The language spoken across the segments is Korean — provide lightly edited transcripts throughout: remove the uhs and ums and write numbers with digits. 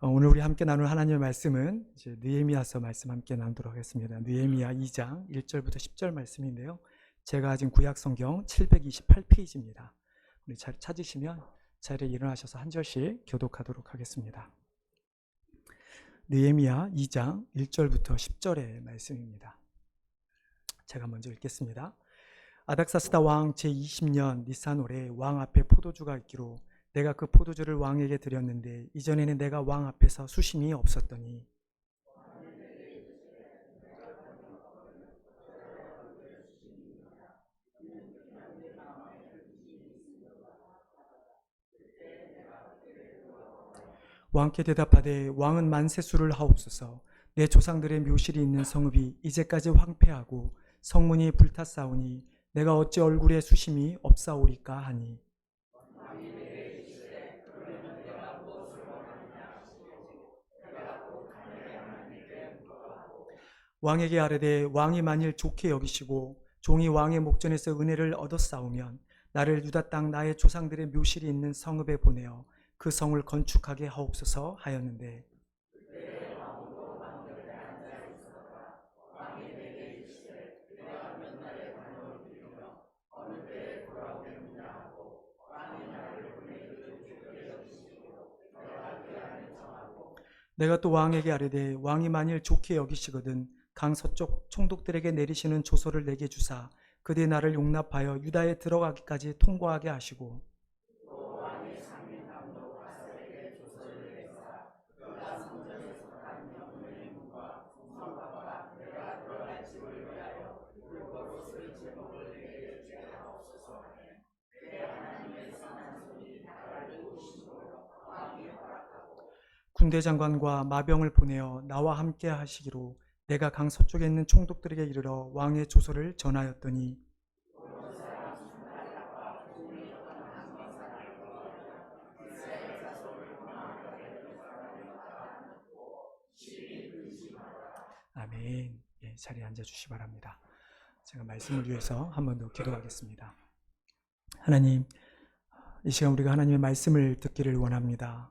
오늘 우리 함께 나눌 하나님의 말씀은 이제 느헤미야서 말씀 함께 나누도록 하겠습니다. 느헤미야 2장 1절부터 10절 말씀인데요. 제가 가진 구약 성경 728페이지입니다. 우리 잘 찾으시면 자리에 일어나셔서 한 절씩 교독하도록 하겠습니다. 느헤미야 2장 1절부터 10절의 말씀입니다. 제가 먼저 읽겠습니다. 아닥사스다 왕 제20년 니산월에 왕 앞에 포도주가 있기로 내가 그 포도주를 왕에게 드렸는데 이전에는 내가 왕 앞에서 수심이 없었더니 왕께 대답하되 왕은 만세수를 하옵소서. 내 조상들의 묘실이 있는 성읍이 이제까지 황폐하고 성문이 불탔사오니 내가 어찌 얼굴에 수심이 없사오리까 하니 왕에게 아뢰되 왕이 만일 좋게 여기시고 종이 왕의 목전에서 은혜를 얻었사오면 나를 유다 땅 나의 조상들의 묘실이 있는 성읍에 보내어 그 성을 건축하게 하옵소서 하였는데 내가 또 왕에게 아뢰되 왕이 만일 좋게 여기시거든 강 서쪽 총독들에게 내리시는 조서를 내게 주사 그대 나를 용납하여 유다에 들어가기까지 통과하게 하시고 군대 장관과 마병을 보내어 나와 함께 하시기로 내가 강 서쪽에 있는 총독들에게 이르러 왕의 조서를 전하였더니 아멘. 예, 자리에 앉아주시 바랍니다. 제가 말씀을 위해서 한 번 더 기도하겠습니다. 하나님, 이 시간 우리가 하나님의 말씀을 듣기를 원합니다.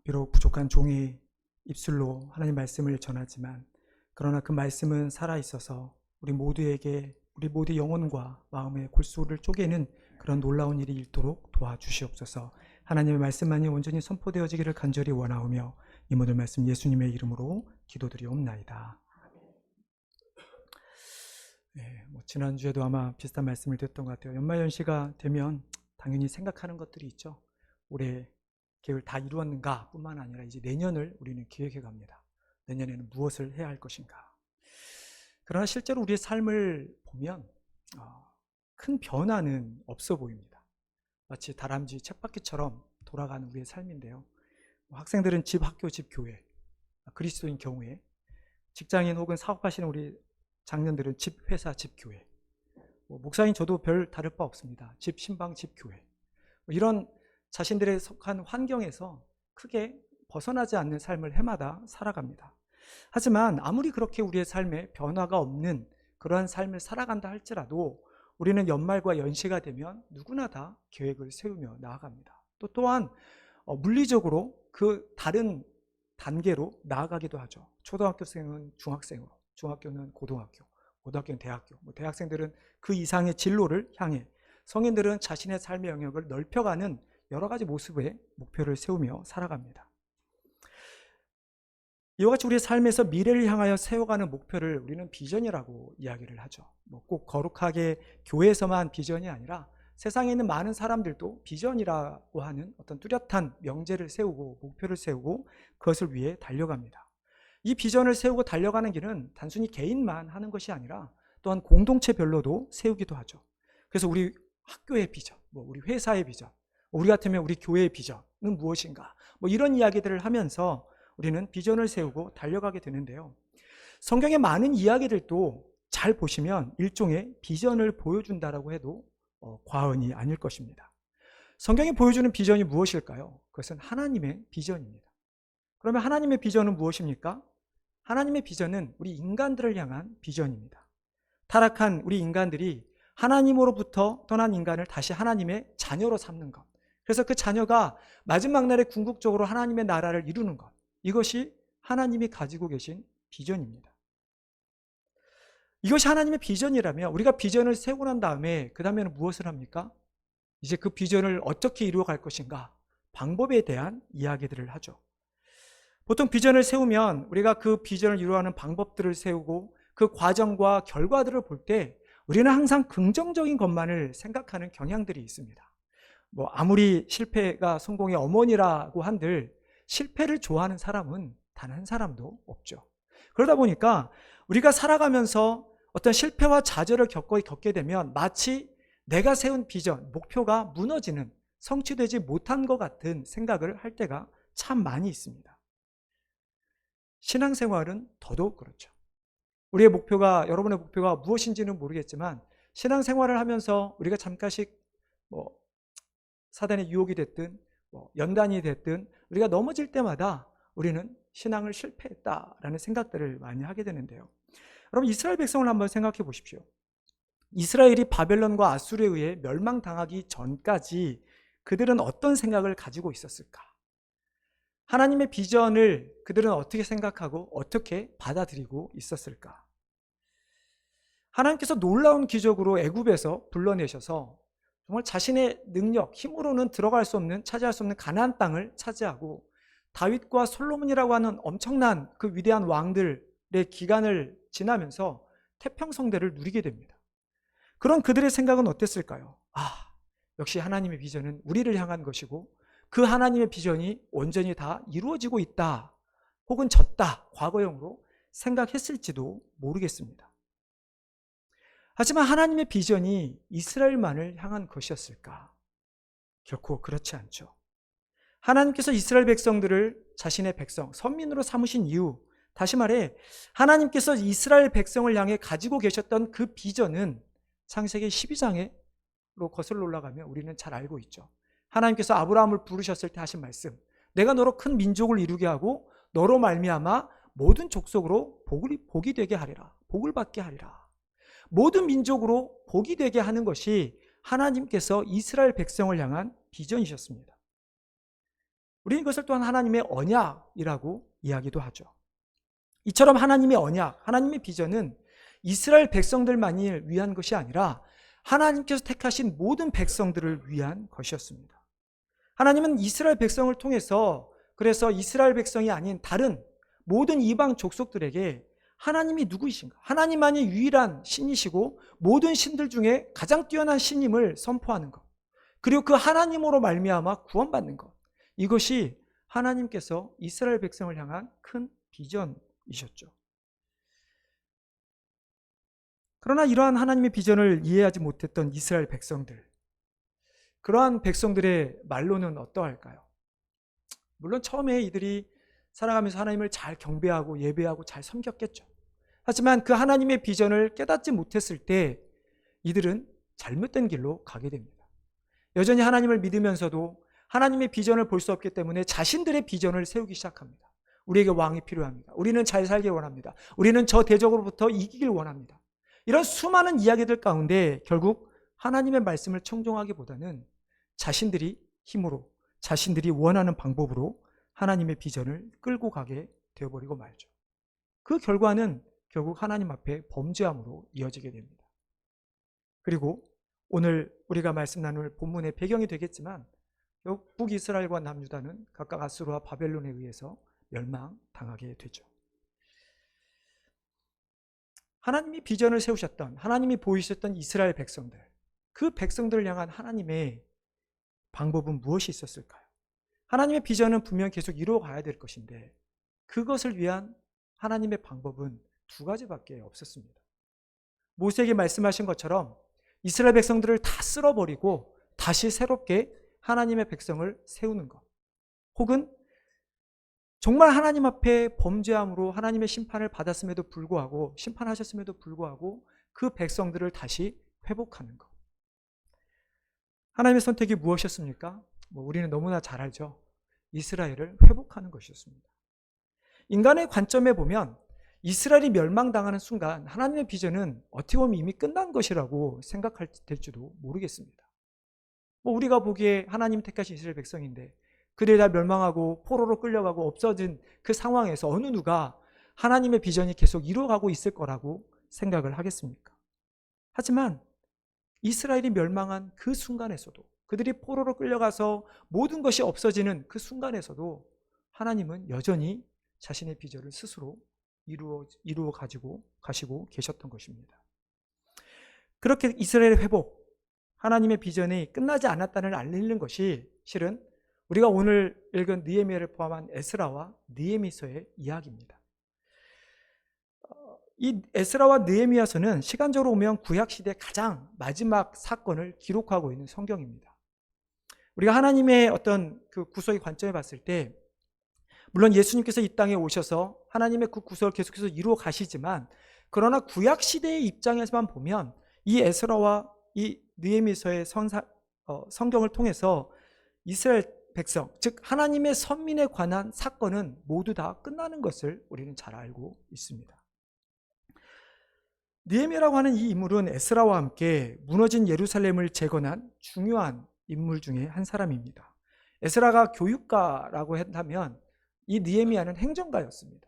비록 부족한 종의 입술로 하나님 말씀을 전하지만 그러나 그 말씀은 살아있어서 우리 모두에게 우리 모두의 영혼과 마음의 골수를 쪼개는 그런 놀라운 일이 있도록 도와주시옵소서. 하나님의 말씀만이 온전히 선포되어지기를 간절히 원하오며 이 모든 말씀 예수님의 이름으로 기도드리옵나이다. 네, 지난주에도 아마 비슷한 말씀을 드렸던 것 같아요. 연말연시가 되면 당연히 생각하는 것들이 있죠. 올해 계획을 다 이루었는가 뿐만 아니라 이제 내년을 우리는 기획해 갑니다. 내년에는 무엇을 해야 할 것인가. 그러나 실제로 우리의 삶을 보면 큰 변화는 없어 보입니다. 마치 다람쥐 쳇바퀴처럼 돌아가는 우리의 삶인데요. 학생들은 집, 학교, 집, 교회, 그리스도인 경우에 직장인 혹은 사업하시는 우리 장년들은 집, 회사, 집, 교회, 목사인 저도 별 다를 바 없습니다. 집, 신방, 집, 교회. 이런 자신들의 속한 환경에서 크게 벗어나지 않는 삶을 해마다 살아갑니다. 하지만 아무리 그렇게 우리의 삶에 변화가 없는 그러한 삶을 살아간다 할지라도 우리는 연말과 연시가 되면 누구나 다 계획을 세우며 나아갑니다. 또한 물리적으로 그 다른 단계로 나아가기도 하죠. 초등학교생은 중학생으로, 중학교는 고등학교, 고등학교는 대학교, 대학생들은 그 이상의 진로를 향해, 성인들은 자신의 삶의 영역을 넓혀가는 여러 가지 모습의 목표를 세우며 살아갑니다. 이와 같이 우리의 삶에서 미래를 향하여 세워가는 목표를 우리는 비전이라고 이야기를 하죠. 꼭 거룩하게 교회에서만 비전이 아니라 세상에 있는 많은 사람들도 비전이라고 하는 어떤 뚜렷한 명제를 세우고 목표를 세우고 그것을 위해 달려갑니다. 이 비전을 세우고 달려가는 길은 단순히 개인만 하는 것이 아니라 또한 공동체별로도 세우기도 하죠. 그래서 우리 학교의 비전, 우리 회사의 비전, 우리 같으면 우리 교회의 비전은 무엇인가, 이런 이야기들을 하면서 우리는 비전을 세우고 달려가게 되는데요. 성경의 많은 이야기들도 잘 보시면 일종의 비전을 보여준다라고 해도 과언이 아닐 것입니다. 성경이 보여주는 비전이 무엇일까요? 그것은 하나님의 비전입니다. 그러면 하나님의 비전은 무엇입니까? 하나님의 비전은 우리 인간들을 향한 비전입니다. 타락한 우리 인간들이 하나님으로부터 떠난 인간을 다시 하나님의 자녀로 삼는 것. 그래서 그 자녀가 마지막 날에 궁극적으로 하나님의 나라를 이루는 것. 이것이 하나님이 가지고 계신 비전입니다. 이것이 하나님의 비전이라면 우리가 비전을 세우고 난 다음에 그 다음에는 무엇을 합니까? 이제 그 비전을 어떻게 이루어갈 것인가, 방법에 대한 이야기들을 하죠. 보통 비전을 세우면 우리가 그 비전을 이루어가는 방법들을 세우고 그 과정과 결과들을 볼 때 우리는 항상 긍정적인 것만을 생각하는 경향들이 있습니다. 아무리 실패가 성공의 어머니라고 한들 실패를 좋아하는 사람은 단 한 사람도 없죠. 그러다 보니까 우리가 살아가면서 어떤 실패와 좌절을 겪게 되면 마치 내가 세운 비전, 목표가 무너지는, 성취되지 못한 것 같은 생각을 할 때가 참 많이 있습니다. 신앙생활은 더더욱 그렇죠. 우리의 목표가, 여러분의 목표가 무엇인지는 모르겠지만 신앙생활을 하면서 우리가 잠깐씩 사단의 유혹이 됐든 연단이 됐든 우리가 넘어질 때마다 우리는 신앙을 실패했다라는 생각들을 많이 하게 되는데요. 여러분, 이스라엘 백성을 한번 생각해 보십시오. 이스라엘이 바벨론과 아수르에 의해 멸망당하기 전까지 그들은 어떤 생각을 가지고 있었을까? 하나님의 비전을 그들은 어떻게 생각하고 어떻게 받아들이고 있었을까? 하나님께서 놀라운 기적으로 애굽에서 불러내셔서 정말 자신의 능력, 힘으로는 들어갈 수 없는, 차지할 수 없는 가나안 땅을 차지하고 다윗과 솔로몬이라고 하는 엄청난 그 위대한 왕들의 기간을 지나면서 태평성대를 누리게 됩니다. 그런 그들의 생각은 어땠을까요? 역시 하나님의 비전은 우리를 향한 것이고 그 하나님의 비전이 온전히 다 이루어지고 있다, 혹은 졌다, 과거형으로 생각했을지도 모르겠습니다. 하지만 하나님의 비전이 이스라엘만을 향한 것이었을까? 결코 그렇지 않죠. 하나님께서 이스라엘 백성들을 자신의 백성, 선민으로 삼으신 이유, 다시 말해 하나님께서 이스라엘 백성을 향해 가지고 계셨던 그 비전은 창세기 12장으로 거슬러 올라가면 우리는 잘 알고 있죠. 하나님께서 아브라함을 부르셨을 때 하신 말씀, 내가 너로 큰 민족을 이루게 하고 너로 말미암아 모든 족속으로 복이 되게 하리라, 복을 받게 하리라. 모든 민족으로 복이 되게 하는 것이 하나님께서 이스라엘 백성을 향한 비전이셨습니다. 우리는 이것을 또한 하나님의 언약이라고 이야기도 하죠. 이처럼 하나님의 언약, 하나님의 비전은 이스라엘 백성들만을 위한 것이 아니라 하나님께서 택하신 모든 백성들을 위한 것이었습니다. 하나님은 이스라엘 백성을 통해서, 그래서 이스라엘 백성이 아닌 다른 모든 이방 족속들에게 하나님이 누구이신가, 하나님만이 유일한 신이시고 모든 신들 중에 가장 뛰어난 신임을 선포하는 것, 그리고 그 하나님으로 말미암아 구원받는 것, 이것이 하나님께서 이스라엘 백성을 향한 큰 비전이셨죠. 그러나 이러한 하나님의 비전을 이해하지 못했던 이스라엘 백성들, 그러한 백성들의 말로는 어떠할까요? 물론 처음에 이들이 살아가면서 하나님을 잘 경배하고 예배하고 잘 섬겼겠죠. 하지만 그 하나님의 비전을 깨닫지 못했을 때 이들은 잘못된 길로 가게 됩니다. 여전히 하나님을 믿으면서도 하나님의 비전을 볼 수 없기 때문에 자신들의 비전을 세우기 시작합니다. 우리에게 왕이 필요합니다. 우리는 잘 살길 원합니다. 우리는 저 대적으로부터 이기길 원합니다. 이런 수많은 이야기들 가운데 결국 하나님의 말씀을 청종하기보다는 자신들이 힘으로, 자신들이 원하는 방법으로 하나님의 비전을 끌고 가게 되어버리고 말죠. 그 결과는 결국 하나님 앞에 범죄함으로 이어지게 됩니다. 그리고 오늘 우리가 말씀 나눌 본문의 배경이 되겠지만 북이스라엘과 남유다는 각각 아수르와 바벨론에 의해서 멸망당하게 되죠. 하나님이 비전을 세우셨던, 하나님이 보이셨던 이스라엘 백성들, 그 백성들을 향한 하나님의 방법은 무엇이 있었을까요? 하나님의 비전은 분명 계속 이루어가야 될 것인데 그것을 위한 하나님의 방법은 두 가지밖에 없었습니다. 모세에게 말씀하신 것처럼 이스라엘 백성들을 다 쓸어버리고 다시 새롭게 하나님의 백성을 세우는 것, 혹은 정말 하나님 앞에 범죄함으로 하나님의 심판을 받았음에도 불구하고, 심판하셨음에도 불구하고 그 백성들을 다시 회복하는 것. 하나님의 선택이 무엇이었습니까? 우리는 너무나 잘 알죠. 이스라엘을 회복하는 것이었습니다. 인간의 관점에 보면 이스라엘이 멸망당하는 순간 하나님의 비전은 어떻게 보면 이미 끝난 것이라고 생각할지도 모르겠습니다. 우리가 보기에 하나님 택하신 이스라엘 백성인데 그들이 다 멸망하고 포로로 끌려가고 없어진 그 상황에서 어느 누가 하나님의 비전이 계속 이루어가고 있을 거라고 생각을 하겠습니까? 하지만 이스라엘이 멸망한 그 순간에서도, 그들이 포로로 끌려가서 모든 것이 없어지는 그 순간에서도 하나님은 여전히 자신의 비전을 스스로 이루어 가지고 가시고 계셨던 것입니다. 그렇게 이스라엘의 회복, 하나님의 비전이 끝나지 않았다는 알리는 것이 실은 우리가 오늘 읽은 느헤미야를 포함한 에스라와 느헤미서의 이야기입니다. 이 에스라와 느헤미야서는 시간적으로 보면 구약시대 가장 마지막 사건을 기록하고 있는 성경입니다. 우리가 하나님의 어떤 그 구속의 관점에 봤을 때, 물론 예수님께서 이 땅에 오셔서 하나님의 그 구속을 계속해서 이루어 가시지만, 그러나 구약시대의 입장에서만 보면 이 에스라와 이 느헤미서의 성경을 통해서 이스라엘 백성, 즉 하나님의 선민에 관한 사건은 모두 다 끝나는 것을 우리는 잘 알고 있습니다. 느헤미야라고 하는 이 인물은 에스라와 함께 무너진 예루살렘을 재건한 중요한 인물 중에 한 사람입니다. 에스라가 교육가라고 한다면 이 느헤미야는 행정가였습니다.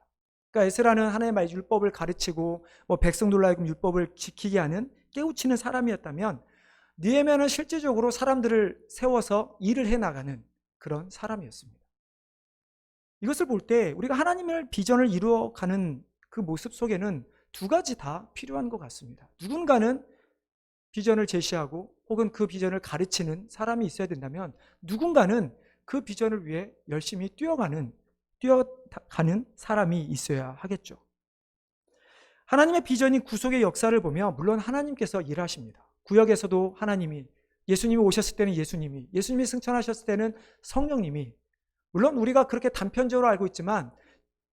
그러니까 에스라는 하나님의 말 율법을 가르치고 백성들로 하여금 율법을 지키게 하는 깨우치는 사람이었다면, 느헤미야는 실제적으로 사람들을 세워서 일을 해나가는 그런 사람이었습니다. 이것을 볼 때 우리가 하나님의 비전을 이루어가는 그 모습 속에는 두 가지 다 필요한 것 같습니다. 누군가는 비전을 제시하고 혹은 그 비전을 가르치는 사람이 있어야 된다면, 누군가는 그 비전을 위해 열심히 뛰어가는 사람이 있어야 하겠죠. 하나님의 비전이 구속의 역사를 보면 물론 하나님께서 일하십니다. 구약에서도 하나님이, 예수님이 오셨을 때는 예수님이 승천하셨을 때는 성령님이, 물론 우리가 그렇게 단편적으로 알고 있지만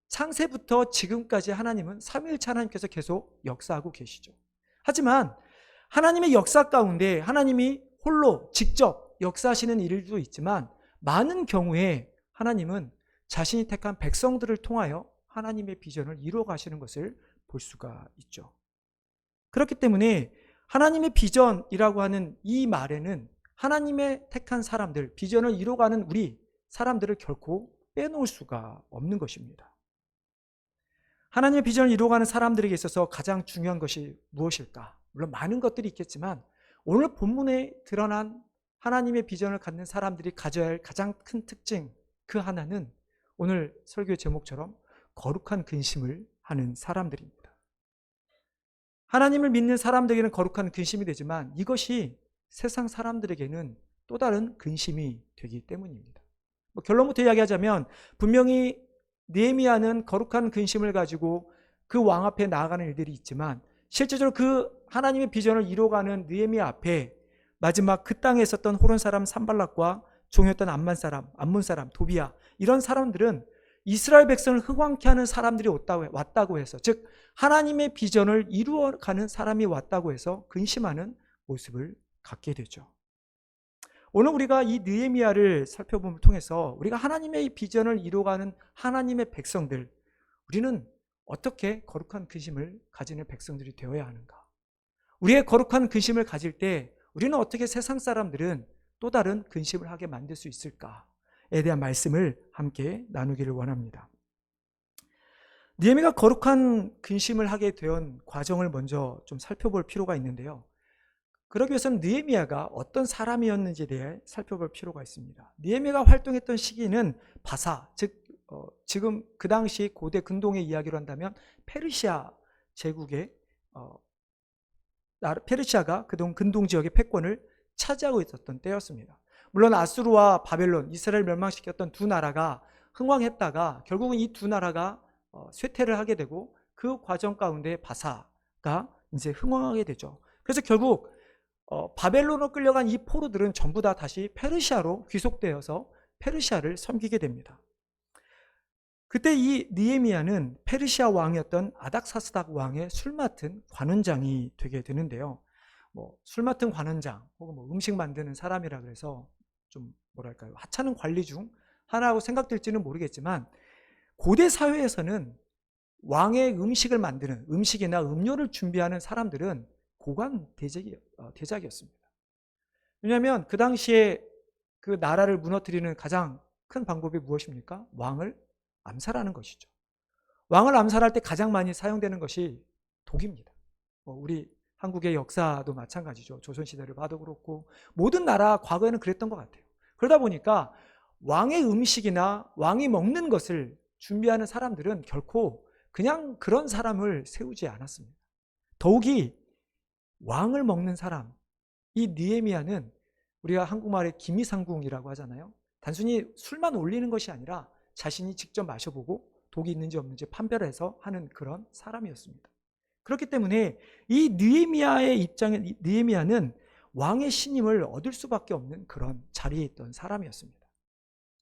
창세부터 지금까지 하나님은 삼위일체 하나님께서 계속 역사하고 계시죠. 하지만 하나님의 역사 가운데 하나님이 홀로 직접 역사하시는 일도 있지만, 많은 경우에 하나님은 자신이 택한 백성들을 통하여 하나님의 비전을 이루어 가시는 것을 볼 수가 있죠. 그렇기 때문에 하나님의 비전이라고 하는 이 말에는 하나님의 택한 사람들, 비전을 이루어가는 우리 사람들을 결코 빼놓을 수가 없는 것입니다. 하나님의 비전을 이루어가는 사람들에게 있어서 가장 중요한 것이 무엇일까? 물론 많은 것들이 있겠지만 오늘 본문에 드러난 하나님의 비전을 갖는 사람들이 가져야 할 가장 큰 특징, 그 하나는 오늘 설교의 제목처럼 거룩한 근심을 하는 사람들입니다. 하나님을 믿는 사람들에게는 거룩한 근심이 되지만 이것이 세상 사람들에게는 또 다른 근심이 되기 때문입니다. 결론부터 이야기하자면, 분명히 느헤미야는 거룩한 근심을 가지고 그 왕 앞에 나아가는 일들이 있지만, 실제적으로 그 하나님의 비전을 이루어가는 느헤미야 앞에 마지막 그 땅에 있었던 호론 사람 산발락과 종이었던 암몬 사람 도비야, 이런 사람들은 이스라엘 백성을 흥왕케 하는 사람들이 왔다고 해서, 즉 하나님의 비전을 이루어가는 사람이 왔다고 해서 근심하는 모습을 갖게 되죠. 오늘 우리가 이 느헤미야를 살펴봄을 통해서 우리가 하나님의 비전을 이루어가는 하나님의 백성들, 우리는 어떻게 거룩한 근심을 가지는 백성들이 되어야 하는가? 우리의 거룩한 근심을 가질 때 우리는 어떻게 세상 사람들은 또 다른 근심을 하게 만들 수 있을까에 대한 말씀을 함께 나누기를 원합니다. 느헤미야가 거룩한 근심을 하게 된 과정을 먼저 좀 살펴볼 필요가 있는데요. 그러기 위해서는 느헤미야가 어떤 사람이었는지에 대해 살펴볼 필요가 있습니다. 느헤미야가 활동했던 시기는 바사, 즉 지금 그 당시 고대 근동의 이야기로 한다면 페르시아 제국의 페르시아가 그동 근동 지역의 패권을 차지하고 있었던 때였습니다. 물론 아수르와 바벨론, 이스라엘 멸망시켰던 두 나라가 흥왕했다가 결국은 이 두 나라가 쇠퇴를 하게 되고, 그 과정 가운데 바사가 이제 흥왕하게 되죠. 그래서 결국 바벨론으로 끌려간 이 포로들은 전부 다 다시 페르시아로 귀속되어서 페르시아를 섬기게 됩니다. 그때 이 느헤미야는 페르시아 왕이었던 아닥사스닥 왕의 술 맡은 관원장이 되게 되는데요. 술 맡은 관원장 혹은 음식 만드는 사람이라 그래서 좀 뭐랄까요, 하찮은 관리 중 하나라고 생각될지는 모르겠지만, 고대 사회에서는 왕의 음식을 만드는, 음식이나 음료를 준비하는 사람들은 고관 대작이었습니다. 왜냐하면 그 당시에 그 나라를 무너뜨리는 가장 큰 방법이 무엇입니까? 왕을 암살하는 것이죠. 왕을 암살할 때 가장 많이 사용되는 것이 독입니다. 우리 한국의 역사도 마찬가지죠. 조선시대를 봐도 그렇고 모든 나라 과거에는 그랬던 것 같아요. 그러다 보니까 왕의 음식이나 왕이 먹는 것을 준비하는 사람들은 결코 그냥 그런 사람을 세우지 않았습니다. 더욱이 왕을 먹는 사람, 이 느헤미야는 우리가 한국말에 기미상궁이라고 하잖아요. 단순히 술만 올리는 것이 아니라 자신이 직접 마셔보고 독이 있는지 없는지 판별해서 하는 그런 사람이었습니다. 그렇기 때문에 이 느헤미야의 입장에 느헤미야는 왕의 신임을 얻을 수밖에 없는 그런 자리에 있던 사람이었습니다.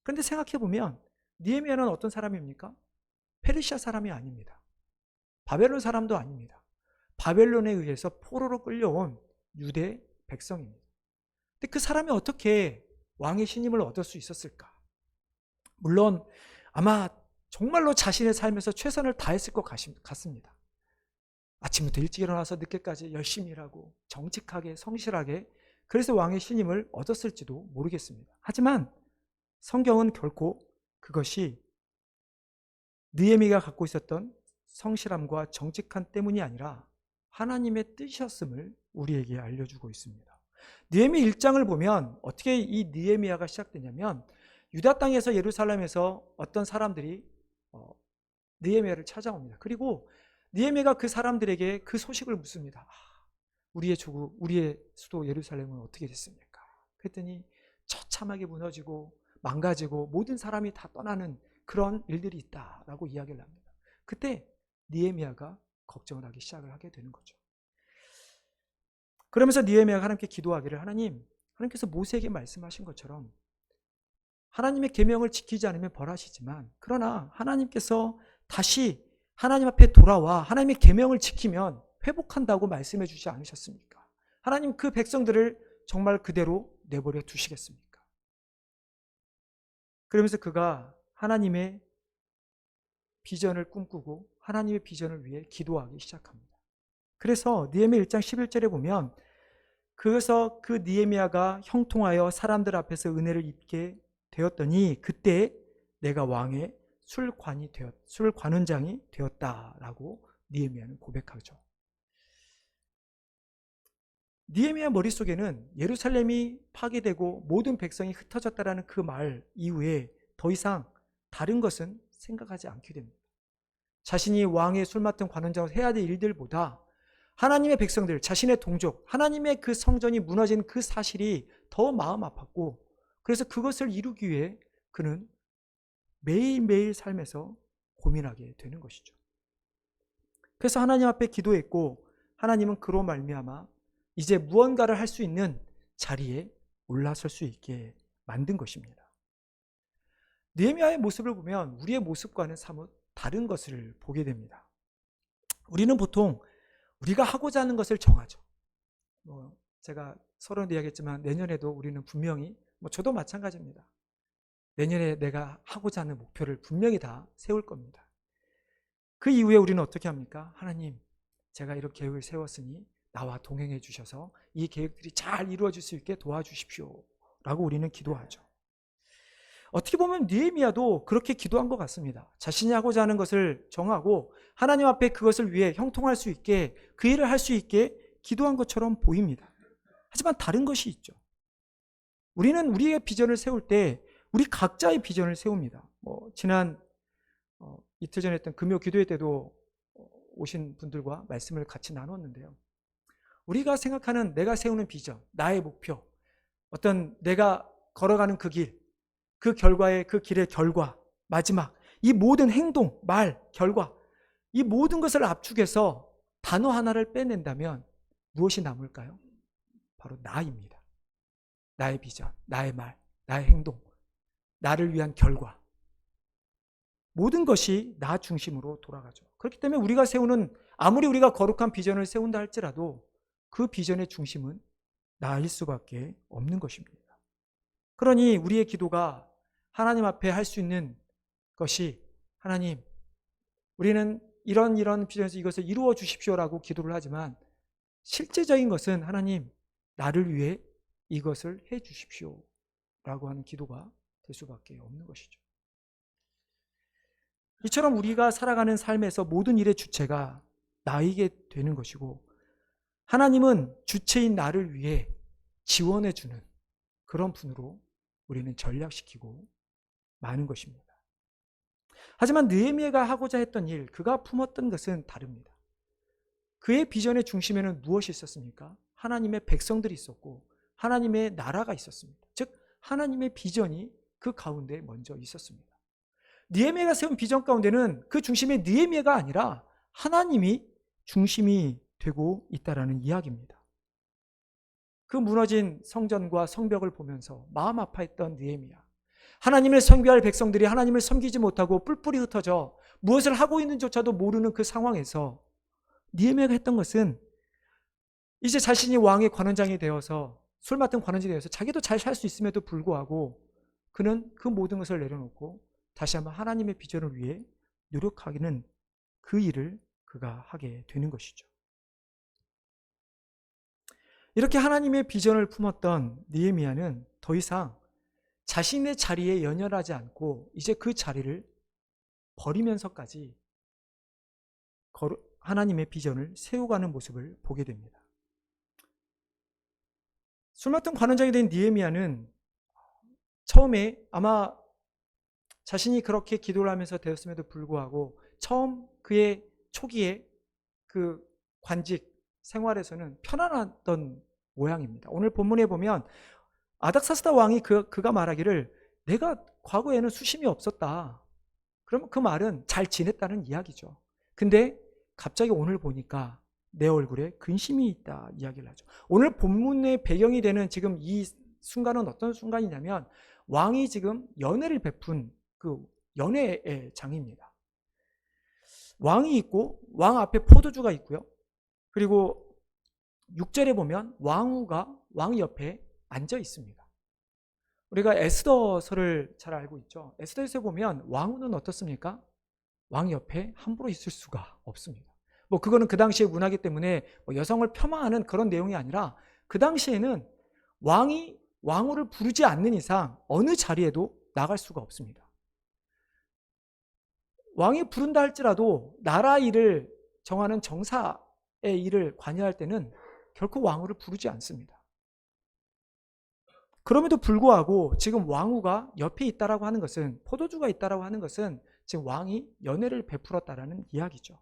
그런데 생각해보면 느헤미야는 어떤 사람입니까? 페르시아 사람이 아닙니다. 바벨론 사람도 아닙니다. 바벨론에 의해서 포로로 끌려온 유대 백성입니다. 근데 그 사람이 어떻게 왕의 신임을 얻을 수 있었을까? 물론 아마 정말로 자신의 삶에서 최선을 다했을 것 같습니다. 아침부터 일찍 일어나서 늦게까지 열심히 일하고 정직하게 성실하게, 그래서 왕의 신임을 얻었을지도 모르겠습니다. 하지만 성경은 결코 그것이 느헤미야가 갖고 있었던 성실함과 정직함 때문이 아니라 하나님의 뜻이었음을 우리에게 알려주고 있습니다. 느헤미야 1장을 보면 어떻게 이 느헤미야가 시작되냐면, 유다 땅에서 예루살렘에서 어떤 사람들이 느헤미야를 찾아옵니다. 그리고 느헤미야가 그 사람들에게 그 소식을 묻습니다. 우리의 조국, 우리의 수도 예루살렘은 어떻게 됐습니까? 그랬더니 처참하게 무너지고 망가지고 모든 사람이 다 떠나는 그런 일들이 있다라고 이야기를 합니다. 그때 느헤미야가 걱정을 하기 시작을 하게 되는 거죠. 그러면서 느헤미야가 하나님께 기도하기를, 하나님께서 모세에게 말씀하신 것처럼 하나님의 계명을 지키지 않으면 벌하시지만, 그러나 하나님께서 다시 하나님 앞에 돌아와 하나님의 계명을 지키면 회복한다고 말씀해 주지 않으셨습니까? 하나님 그 백성들을 정말 그대로 내버려 두시겠습니까? 그러면서 그가 하나님의 비전을 꿈꾸고 하나님의 비전을 위해 기도하기 시작합니다. 그래서 느헤미야 1장 11절에 보면, 그래서 그 느헤미야가 형통하여 사람들 앞에서 은혜를 입게 되었더니 그때 내가 왕의 술관원장이 되었다라고 느헤미야는 고백하죠. 느헤미야 머릿속에는 예루살렘이 파괴되고 모든 백성이 흩어졌다라는 그 말 이후에 더 이상 다른 것은 생각하지 않게 됩니다. 자신이 왕의 술 맡은 관원장으로 해야 될 일들보다 하나님의 백성들, 자신의 동족, 하나님의 그 성전이 무너진 그 사실이 더 마음 아팠고, 그래서 그것을 이루기 위해 그는 매일매일 삶에서 고민하게 되는 것이죠. 그래서 하나님 앞에 기도했고, 하나님은 그로 말미암아 이제 무언가를 할 수 있는 자리에 올라설 수 있게 만든 것입니다. 느헤미야의 모습을 보면 우리의 모습과는 사뭇 다른 것을 보게 됩니다. 우리는 보통 우리가 하고자 하는 것을 정하죠. 제가 서로도 이야기했지만 내년에도 우리는 분명히, 저도 마찬가지입니다. 내년에 내가 하고자 하는 목표를 분명히 다 세울 겁니다. 그 이후에 우리는 어떻게 합니까? 하나님, 제가 이런 계획을 세웠으니 나와 동행해 주셔서 이 계획들이 잘 이루어질 수 있게 도와주십시오 라고 우리는 기도하죠. 어떻게 보면 느헤미야도 그렇게 기도한 것 같습니다. 자신이 하고자 하는 것을 정하고 하나님 앞에 그것을 위해 형통할 수 있게, 그 일을 할 수 있게 기도한 것처럼 보입니다. 하지만 다른 것이 있죠. 우리는 우리의 비전을 세울 때 우리 각자의 비전을 세웁니다. 지난 이틀 전에 했던 금요 기도회 때도 오신 분들과 말씀을 같이 나눴는데요. 우리가 생각하는, 내가 세우는 비전, 나의 목표, 어떤 내가 걸어가는 그 길, 그 결과의, 그 길의 결과, 마지막 이 모든 행동, 말, 결과, 이 모든 것을 압축해서 단어 하나를 빼낸다면 무엇이 남을까요? 바로 나입니다. 나의 비전, 나의 말, 나의 행동, 나를 위한 결과, 모든 것이 나 중심으로 돌아가죠. 그렇기 때문에 우리가 세우는, 아무리 우리가 거룩한 비전을 세운다 할지라도 그 비전의 중심은 나일 수밖에 없는 것입니다. 그러니 우리의 기도가 하나님 앞에 할 수 있는 것이, 하나님, 우리는 이런 비전에서 이것을 이루어 주십시오라고 기도를 하지만, 실제적인 것은 하나님, 나를 위해 이것을 해 주십시오 라고 하는 기도가 될 될 수밖에 없는 것이죠. 이처럼 우리가 살아가는 삶에서 모든 일의 주체가 나에게 되는 것이고, 하나님은 주체인 나를 위해 지원해주는 그런 분으로 우리는 전략시키고 마는 것입니다. 하지만 느헤미야가 하고자 했던 일, 그가 품었던 것은 다릅니다. 그의 비전의 중심에는 무엇이 있었습니까? 하나님의 백성들이 있었고 하나님의 나라가 있었습니다. 즉 하나님의 비전이 그 가운데 먼저 있었습니다. 느헤미야가 세운 비전 가운데는 그 중심에 느헤미야가 아니라 하나님이 중심이 되고 있다라는 이야기입니다. 그 무너진 성전과 성벽을 보면서 마음 아파했던 느헤미야, 하나님을 섬겨할 백성들이 하나님을 섬기지 못하고 뿔뿔이 흩어져 무엇을 하고 있는지조차도 모르는 그 상황에서 느헤미야가 했던 것은 이제 자신이 왕의 관원장이 되어서, 술 맡은 관원장이 되어서 자기도 잘 살 수 있음에도 불구하고 그는 그 모든 것을 내려놓고 다시 한번 하나님의 비전을 위해 노력하기는 그 일을 그가 하게 되는 것이죠. 이렇게 하나님의 비전을 품었던 느헤미야는 더 이상 자신의 자리에 연연하지 않고 이제 그 자리를 버리면서까지 하나님의 비전을 세워가는 모습을 보게 됩니다. 술 맡은 관원장이 된 느헤미야는 처음에 아마 자신이 그렇게 기도를 하면서 되었음에도 불구하고 처음 그의 초기에 그 관직 생활에서는 편안했던 모양입니다. 오늘 본문에 보면 아닥사스다 왕이 그가 말하기를 내가 과거에는 수심이 없었다. 그럼 그 말은 잘 지냈다는 이야기죠. 근데 갑자기 오늘 보니까 내 얼굴에 근심이 있다 이야기를 하죠. 오늘 본문의 배경이 되는 지금 이 순간은 어떤 순간이냐면 왕이 지금 연회를 베푼 그 연회의 장입니다. 왕이 있고 왕 앞에 포도주가 있고요. 그리고 6절에 보면 왕후가 왕 옆에 앉아 있습니다. 우리가 에스더서를 잘 알고 있죠. 에스더에서 보면 왕후는 어떻습니까? 왕 옆에 함부로 있을 수가 없습니다. 그거는 그 당시의 문화이기 때문에 여성을 폄하하는 그런 내용이 아니라 그 당시에는 왕이 왕후를 부르지 않는 이상 어느 자리에도 나갈 수가 없습니다. 왕이 부른다 할지라도 나라 일을 정하는 정사의 일을 관여할 때는 결코 왕후를 부르지 않습니다. 그럼에도 불구하고 지금 왕후가 옆에 있다라고 하는 것은, 포도주가 있다라고 하는 것은 지금 왕이 연회를 베풀었다라는 이야기죠.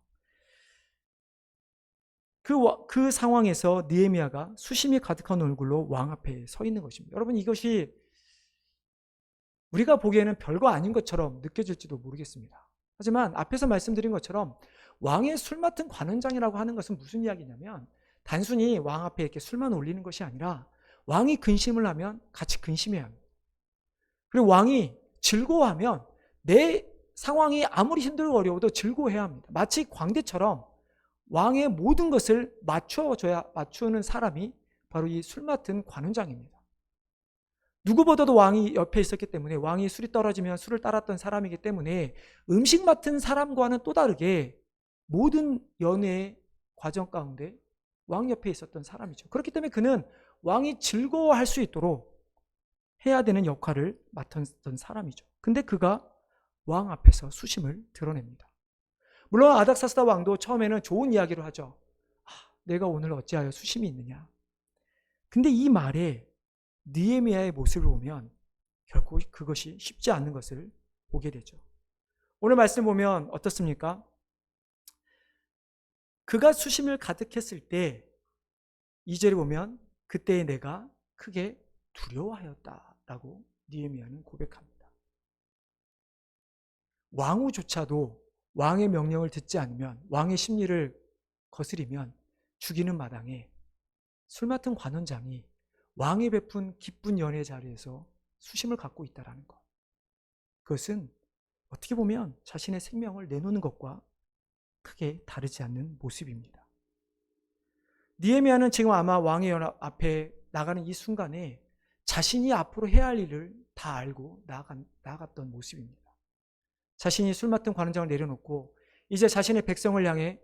그 상황에서 느헤미야가 수심이 가득한 얼굴로 왕 앞에 서 있는 것입니다. 여러분, 이것이 우리가 보기에는 별거 아닌 것처럼 느껴질지도 모르겠습니다. 하지만 앞에서 말씀드린 것처럼 왕의 술 맡은 관원장이라고 하는 것은 무슨 이야기냐면 단순히 왕 앞에 이렇게 술만 올리는 것이 아니라 왕이 근심을 하면 같이 근심해야 합니다. 그리고 왕이 즐거워하면 내 상황이 아무리 힘들고 어려워도 즐거워해야 합니다. 마치 광대처럼 왕의 모든 것을 맞추는 사람이 바로 이 술 맡은 관원장입니다. 누구보다도 왕이 옆에 있었기 때문에, 왕이 술이 떨어지면 술을 따랐던 사람이기 때문에 음식 맡은 사람과는 또 다르게 모든 연회의 과정 가운데 왕 옆에 있었던 사람이죠. 그렇기 때문에 그는 왕이 즐거워할 수 있도록 해야 되는 역할을 맡았던 사람이죠. 근데 그가 왕 앞에서 수심을 드러냅니다. 물론 아닥사스다 왕도 처음에는 좋은 이야기를 하죠. 내가 오늘 어찌하여 수심이 있느냐. 근데 이 말에 느헤미야의 모습을 보면 결코 그것이 쉽지 않은 것을 보게 되죠. 오늘 말씀 보면 어떻습니까? 그가 수심을 가득했을 때 2절에 보면 그때의 내가 크게 두려워하였다라고 느헤미야는 고백합니다. 왕후조차도 왕의 명령을 듣지 않으면, 왕의 심리를 거스리면 죽이는 마당에 술 맡은 관원장이 왕이 베푼 기쁜 연회 자리에서 수심을 갖고 있다는 것, 그것은 어떻게 보면 자신의 생명을 내놓는 것과 크게 다르지 않는 모습입니다. 느헤미야는 지금 아마 왕의 연합 앞에 나가는 이 순간에 자신이 앞으로 해야 할 일을 다 알고 나아갔던 모습입니다. 자신이 술 맡은 관원장을 내려놓고 이제 자신의 백성을 향해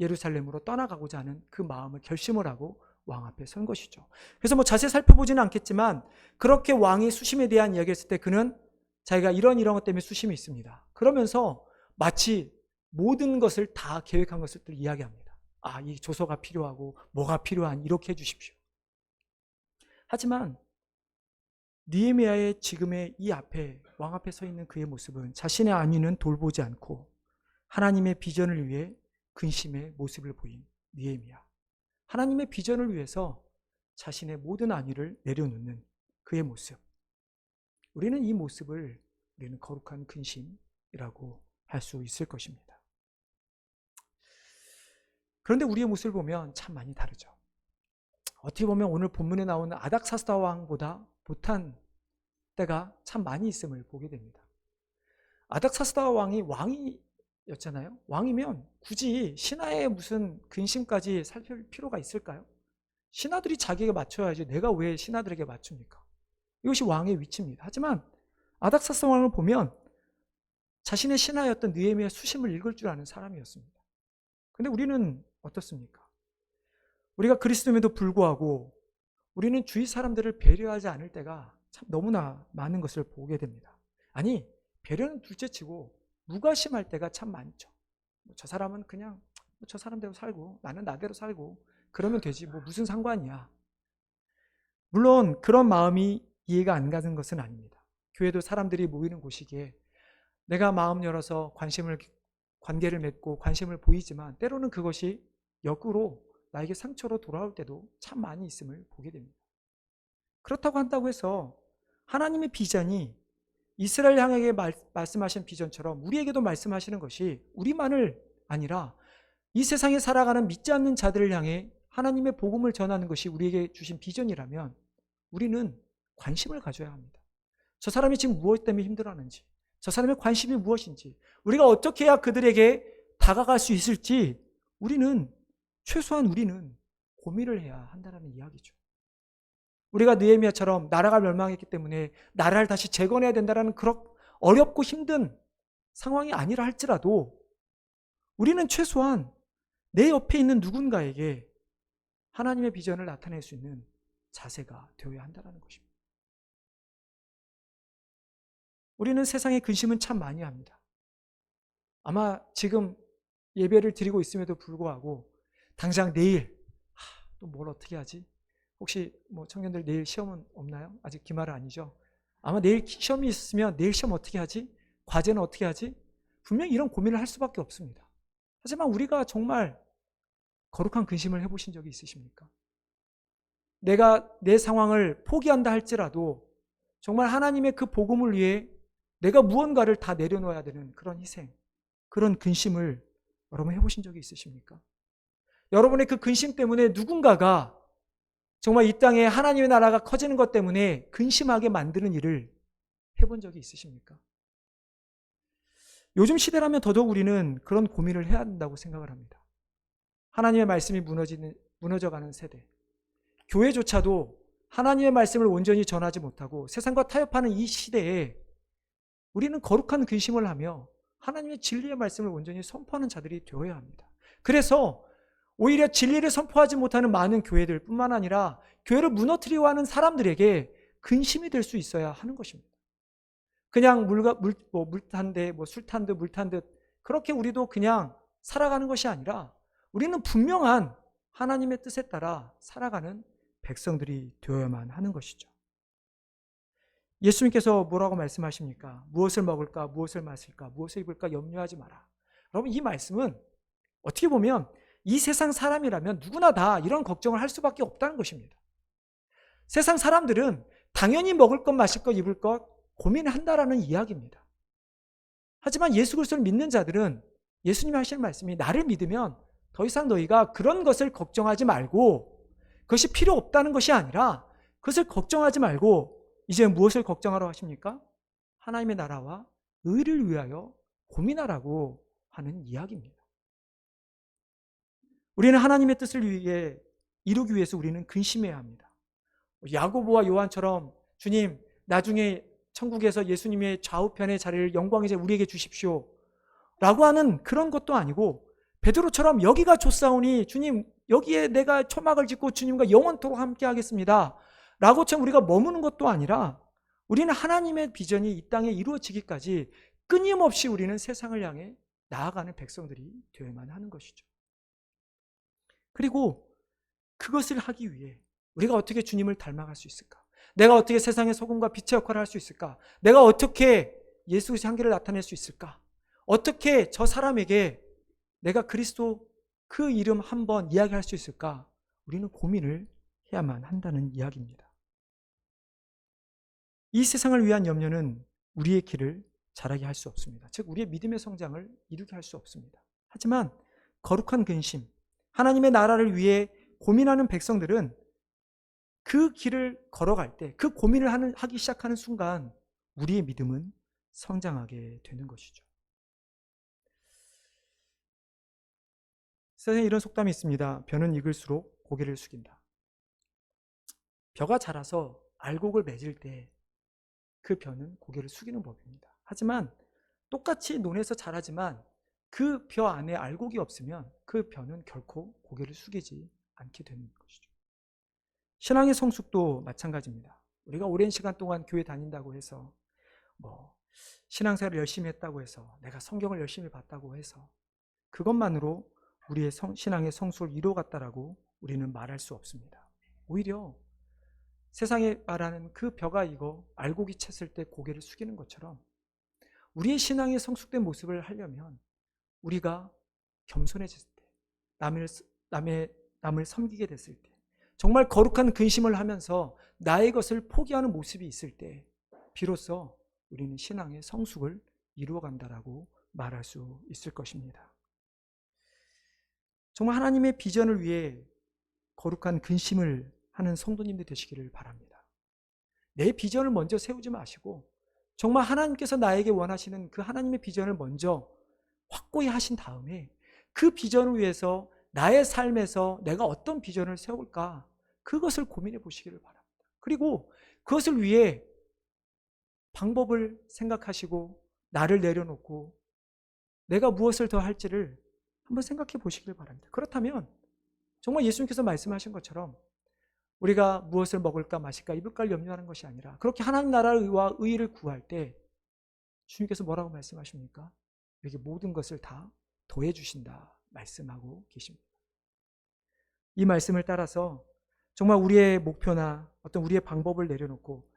예루살렘으로 떠나가고자 하는 그 마음을 결심을 하고 왕 앞에 선 것이죠. 그래서 자세히 살펴보지는 않겠지만 그렇게 왕이 수심에 대한 이야기를 했을 때 그는 자기가 이런 것 때문에 수심이 있습니다. 그러면서 마치 모든 것을 다 계획한 것을 이야기합니다. 이 조서가 필요하고 뭐가 필요한 이렇게 해주십시오. 하지만 느헤미야의 지금의 이 앞에 왕 앞에 서 있는 그의 모습은 자신의 안위는 돌보지 않고 하나님의 비전을 위해 근심의 모습을 보인 느헤미야. 하나님의 비전을 위해서 자신의 모든 안위를 내려놓는 그의 모습. 우리는 이 모습을 우리는 거룩한 근심이라고 할 수 있을 것입니다. 그런데 우리의 모습을 보면 참 많이 다르죠. 어떻게 보면 오늘 본문에 나오는 아닥사스다 왕보다 못한 때가 참 많이 있음을 보게 됩니다. 아닥사스다 왕이 왕이었잖아요. 왕이면 굳이 신하의 무슨 근심까지 살필 필요가 있을까요? 신하들이 자기에게 맞춰야지 내가 왜 신하들에게 맞춥니까? 이것이 왕의 위치입니다. 하지만 아닥사스다 왕을 보면 자신의 신하였던 느헤미야의 수심을 읽을 줄 아는 사람이었습니다. 그런데 우리는 어떻습니까? 우리가 그리스도임에도 불구하고 우리는 주위 사람들을 배려하지 않을 때가 참 너무나 많은 것을 보게 됩니다. 아니, 배려는 둘째치고 무관심할 때가 참 많죠. 저 사람은 그냥 저 사람대로 살고 나는 나대로 살고 그러면 되지 뭐 무슨 상관이야. 물론 그런 마음이 이해가 안 가는 것은 아닙니다. 교회도 사람들이 모이는 곳이기에 내가 마음 열어서 관계를 맺고 관심을 보이지만 때로는 그것이 역으로 나에게 상처로 돌아올 때도 참 많이 있음을 보게 됩니다. 그렇다고 한다고 해서 하나님의 비전이 이스라엘 향하게 말씀하신 비전처럼 우리에게도 말씀하시는 것이 우리만을 아니라 이 세상에 살아가는 믿지 않는 자들을 향해 하나님의 복음을 전하는 것이 우리에게 주신 비전이라면 우리는 관심을 가져야 합니다. 저 사람이 지금 무엇 때문에 힘들어하는지, 저 사람의 관심이 무엇인지, 우리가 어떻게 해야 그들에게 다가갈 수 있을지 최소한 우리는 고민을 해야 한다는 이야기죠. 우리가 느헤미야처럼 나라가 멸망했기 때문에 나라를 다시 재건해야 된다는 그런 어렵고 힘든 상황이 아니라 할지라도 우리는 최소한 내 옆에 있는 누군가에게 하나님의 비전을 나타낼 수 있는 자세가 되어야 한다는 것입니다. 우리는 세상에 근심은 참 많이 합니다. 아마 지금 예배를 드리고 있음에도 불구하고 당장 내일 또 뭘 어떻게 하지? 혹시 뭐 청년들 내일 시험은 없나요? 아직 기말은 아니죠. 아마 내일 시험이 있으면 내일 시험 어떻게 하지? 과제는 어떻게 하지? 분명히 이런 고민을 할 수밖에 없습니다. 하지만 우리가 정말 거룩한 근심을 해보신 적이 있으십니까? 내가 내 상황을 포기한다 할지라도 정말 하나님의 그 복음을 위해 내가 무언가를 다 내려놓아야 되는 그런 희생, 그런 근심을 여러분 해보신 적이 있으십니까? 여러분의 그 근심 때문에 누군가가 정말 이 땅에 하나님의 나라가 커지는 것 때문에 근심하게 만드는 일을 해본 적이 있으십니까? 요즘 시대라면 더더욱 우리는 그런 고민을 해야 한다고 생각을 합니다. 하나님의 말씀이 무너져가는 세대, 교회조차도 하나님의 말씀을 온전히 전하지 못하고 세상과 타협하는 이 시대에 우리는 거룩한 근심을 하며 하나님의 진리의 말씀을 온전히 선포하는 자들이 되어야 합니다. 그래서 오히려 진리를 선포하지 못하는 많은 교회들 뿐만 아니라 교회를 무너뜨리려 하는 사람들에게 근심이 될 수 있어야 하는 것입니다. 그냥 물 탄 듯, 술 탄 듯, 물 탄 듯 그렇게 우리도 그냥 살아가는 것이 아니라 우리는 분명한 하나님의 뜻에 따라 살아가는 백성들이 되어야만 하는 것이죠. 예수님께서 뭐라고 말씀하십니까? 무엇을 먹을까, 무엇을 마실까, 무엇을 입을까 염려하지 마라. 여러분, 이 말씀은 어떻게 보면 이 세상 사람이라면 누구나 다 이런 걱정을 할 수밖에 없다는 것입니다. 세상 사람들은 당연히 먹을 것, 마실 것, 입을 것 고민한다라는 이야기입니다. 하지만 예수 그리스도를 믿는 자들은 예수님이 하시는 말씀이 나를 믿으면 더 이상 너희가 그런 것을 걱정하지 말고 그것이 필요 없다는 것이 아니라 그것을 걱정하지 말고 이제 무엇을 걱정하라고 하십니까? 하나님의 나라와 의를 위하여 고민하라고 하는 이야기입니다. 우리는 하나님의 뜻을 위해 이루기 위해서 우리는 근심해야 합니다. 야고보와 요한처럼 주님 나중에 천국에서 예수님의 좌우편의 자리를 영광의 자리 우리에게 주십시오 라고 하는 그런 것도 아니고 베드로처럼 여기가 좋사오니 주님 여기에 내가 초막을 짓고 주님과 영원토록 함께 하겠습니다 라고 참 우리가 머무는 것도 아니라 우리는 하나님의 비전이 이 땅에 이루어지기까지 끊임없이 우리는 세상을 향해 나아가는 백성들이 되어야만 하는 것이죠. 그리고 그것을 하기 위해 우리가 어떻게 주님을 닮아갈 수 있을까? 내가 어떻게 세상의 소금과 빛의 역할을 할 수 있을까? 내가 어떻게 예수의 향기를 나타낼 수 있을까? 어떻게 저 사람에게 내가 그리스도 그 이름 한번 이야기할 수 있을까? 우리는 고민을 해야만 한다는 이야기입니다. 이 세상을 위한 염려는 우리의 길을 자라게 할 수 없습니다. 즉 우리의 믿음의 성장을 이루게 할 수 없습니다. 하지만 거룩한 근심, 하나님의 나라를 위해 고민하는 백성들은 그 길을 걸어갈 때, 그 고민을 하기 시작하는 순간 우리의 믿음은 성장하게 되는 것이죠. 세상에 이런 속담이 있습니다. 벼는 익을수록 고개를 숙인다. 벼가 자라서 알곡을 맺을 때 그 벼는 고개를 숙이는 법입니다. 하지만 똑같이 논에서 자라지만 그 벼 안에 알곡이 없으면 그 벼는 결코 고개를 숙이지 않게 되는 것이죠. 신앙의 성숙도 마찬가지입니다. 우리가 오랜 시간 동안 교회 다닌다고 해서 신앙생활을 열심히 했다고 해서 내가 성경을 열심히 봤다고 해서 그것만으로 우리의 신앙의 성숙을 이루어갔다라고 우리는 말할 수 없습니다. 오히려 세상에 말하는 그 벼가 익어 알곡이 찼을 때 고개를 숙이는 것처럼 우리의 신앙의 성숙된 모습을 하려면 우리가 겸손해졌을 때, 남을 섬기게 됐을 때, 정말 거룩한 근심을 하면서 나의 것을 포기하는 모습이 있을 때 비로소 우리는 신앙의 성숙을 이루어간다라고 말할 수 있을 것입니다. 정말 하나님의 비전을 위해 거룩한 근심을 하는 성도님들 되시기를 바랍니다. 내 비전을 먼저 세우지 마시고 정말 하나님께서 나에게 원하시는 그 하나님의 비전을 먼저 확고히 하신 다음에 그 비전을 위해서 나의 삶에서 내가 어떤 비전을 세울까 그것을 고민해 보시기를 바랍니다. 그리고 그것을 위해 방법을 생각하시고 나를 내려놓고 내가 무엇을 더 할지를 한번 생각해 보시길 바랍니다. 그렇다면 정말 예수님께서 말씀하신 것처럼 우리가 무엇을 먹을까 마실까 입을까를 염려하는 것이 아니라 그렇게 하나님 나라와 의의를 구할 때 주님께서 뭐라고 말씀하십니까? 우리에게 모든 것을 다 더해 주신다 말씀하고 계십니다. 이 말씀을 따라서 정말 우리의 목표나 어떤 우리의 방법을 내려놓고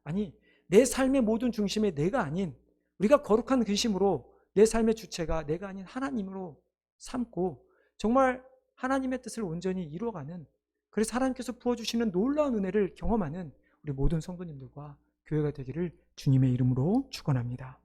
내 삶의 모든 중심에 내가 아닌 우리가 거룩한 근심으로 내 삶의 주체가 내가 아닌 하나님으로 삼고 정말 하나님의 뜻을 온전히 이루어가는 그래서 하나님께서 부어주시는 놀라운 은혜를 경험하는 우리 모든 성도님들과 교회가 되기를 주님의 이름으로 축원합니다.